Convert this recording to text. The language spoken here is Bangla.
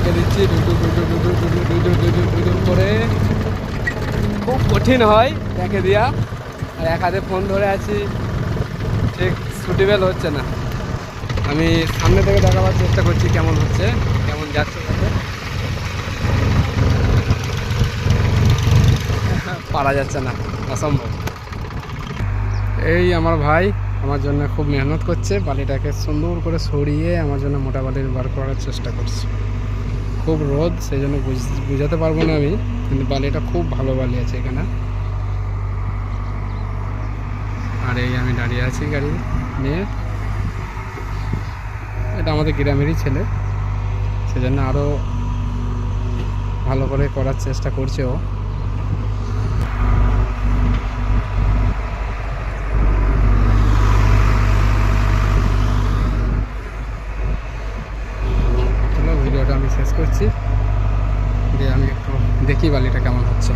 রেখে দিচ্ছি করে। খুব কঠিন হয় রেখে দেওয়া, আর এক হাতে ফোন ধরে আছি, ঠিক সুটেবেল হচ্ছে না। আমি সামনে থেকে দেখাবার চেষ্টা করছি কেমন হচ্ছে, কেমন যাচ্ছে যাতে পারা যাচ্ছে না, অসম্ভব। এই আমার ভাই আমার জন্য খুব মেহনত করছে, বালিটাকে সুন্দর করে সরিয়ে আমার জন্য মোটা বালি বার করার চেষ্টা করছে। খুব রোদ, সেই জন্য বুঝাতে পারবো না আমি, কিন্তু বালিটা খুব ভালো বালি আছে এখানে। আর এই আমি দাঁড়িয়ে আছি গাড়ি নিয়ে। এটা আমাদের গ্রামেরই ছেলে, সেজন্য আরও ভালো করে করার চেষ্টা করছে ও। চলো ভিডিওটা আমি শেষ করছি, দিয়ে আমি একটু দেখি বালিটা কেমন হচ্ছে।